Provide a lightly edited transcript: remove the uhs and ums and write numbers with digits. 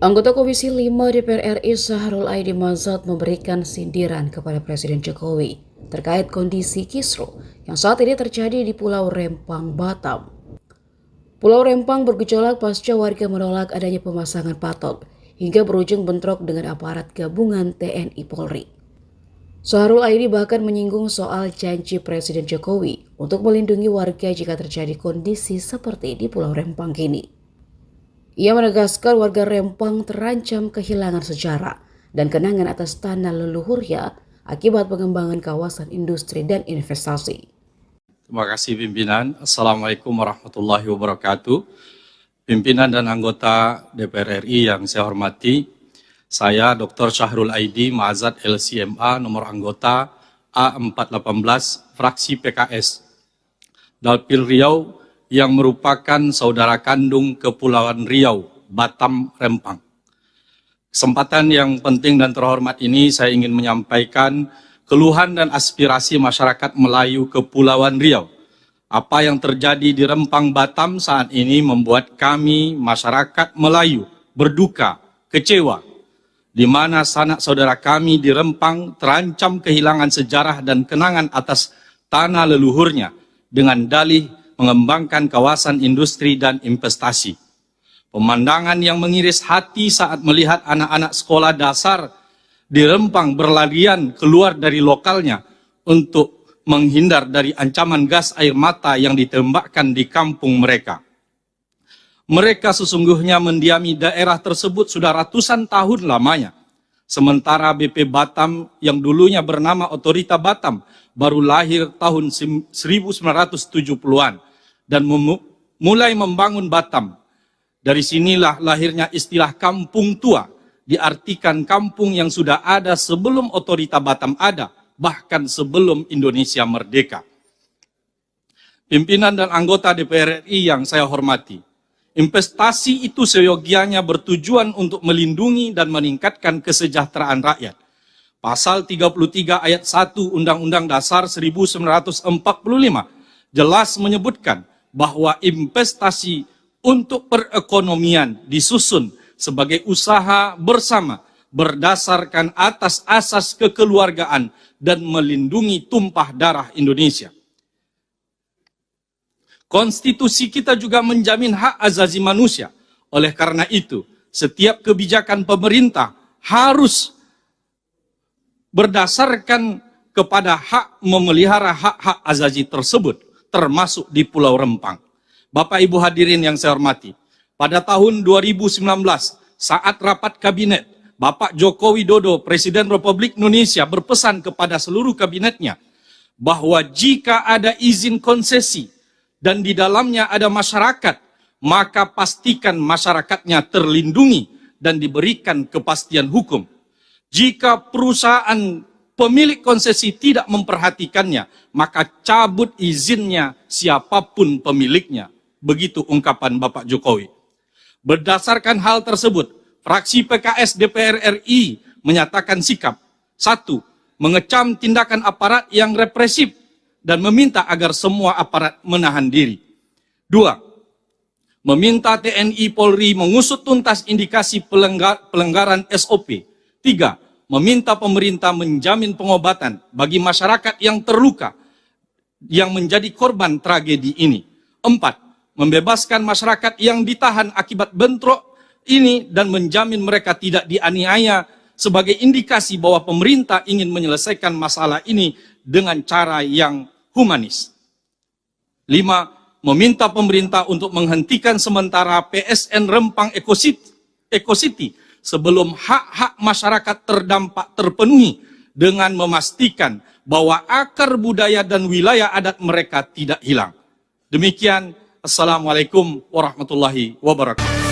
Anggota Komisi 5 DPR RI Syahrul Aidi Mazat memberikan sindiran kepada Presiden Jokowi terkait kondisi kisruh yang saat ini terjadi di Pulau Rempang, Batam. Pulau Rempang bergejolak pasca warga menolak adanya pemasangan patok hingga berujung bentrok dengan aparat gabungan TNI Polri. Syahrul Aidi bahkan menyinggung soal janji Presiden Jokowi untuk melindungi warga jika terjadi kondisi seperti di Pulau Rempang kini. Ia menegaskan warga Rempang terancam kehilangan sejarah dan kenangan atas tanah leluhurnya akibat pengembangan kawasan industri dan investasi. Terima kasih pimpinan. Assalamualaikum warahmatullahi wabarakatuh. Pimpinan dan anggota DPR RI yang saya hormati, saya Dr. Syahrul Aidi Mazat LCMA, nomor anggota A418, fraksi PKS, Dapil Riau, yang merupakan saudara kandung Kepulauan Riau, Batam, Rempang. Kesempatan yang penting dan terhormat ini saya ingin menyampaikan keluhan dan aspirasi masyarakat Melayu Kepulauan Riau. Apa yang terjadi di Rempang, Batam saat ini membuat kami, masyarakat Melayu, berduka, kecewa, di mana sanak saudara kami di Rempang terancam kehilangan sejarah dan kenangan atas tanah leluhurnya dengan dalih mengembangkan kawasan industri dan investasi. Pemandangan yang mengiris hati saat melihat anak-anak sekolah dasar di Rempang berlarian keluar dari lokalnya untuk menghindar dari ancaman gas air mata yang ditembakkan di kampung mereka. Mereka sesungguhnya mendiami daerah tersebut sudah ratusan tahun lamanya. Sementara BP Batam yang dulunya bernama Otorita Batam baru lahir tahun 1970-an. Dan mulai membangun Batam. Dari sinilah lahirnya istilah kampung tua, diartikan kampung yang sudah ada sebelum Otorita Batam ada, bahkan sebelum Indonesia merdeka. Pimpinan dan anggota DPR RI yang saya hormati, investasi itu seyogianya bertujuan untuk melindungi dan meningkatkan kesejahteraan rakyat. Pasal 33 ayat 1 Undang-Undang Dasar 1945 jelas menyebutkan bahwa investasi untuk perekonomian disusun sebagai usaha bersama berdasarkan atas asas kekeluargaan dan melindungi tumpah darah Indonesia. Konstitusi kita juga menjamin hak asasi manusia. Oleh karena itu, setiap kebijakan pemerintah harus berdasarkan kepada hak memelihara hak-hak asasi tersebut, termasuk di Pulau Rempang. Bapak Ibu hadirin yang saya hormati, pada tahun 2019 saat rapat kabinet, Bapak Joko Widodo, Presiden Republik Indonesia berpesan kepada seluruh kabinetnya bahwa jika ada izin konsesi dan di dalamnya ada masyarakat, maka pastikan masyarakatnya terlindungi dan diberikan kepastian hukum. Jika perusahaan pemilik konsesi tidak memperhatikannya, maka cabut izinnya siapapun pemiliknya. Begitu ungkapan Bapak Jokowi. Berdasarkan hal tersebut, fraksi PKS DPR RI menyatakan sikap. 1. Mengecam tindakan aparat yang represif dan meminta agar semua aparat menahan diri. 2. Meminta TNI Polri mengusut tuntas indikasi pelanggaran SOP. 3. Meminta pemerintah menjamin pengobatan bagi masyarakat yang terluka yang menjadi korban tragedi ini. 4. Membebaskan masyarakat yang ditahan akibat bentrok ini dan menjamin mereka tidak dianiaya sebagai indikasi bahwa pemerintah ingin menyelesaikan masalah ini dengan cara yang humanis. 5. Meminta pemerintah untuk menghentikan sementara PSN Rempang Eco City sebelum hak-hak masyarakat terdampak terpenuhi dengan memastikan bahwa akar budaya dan wilayah adat mereka tidak hilang. Demikian, Assalamualaikum warahmatullahi wabarakatuh.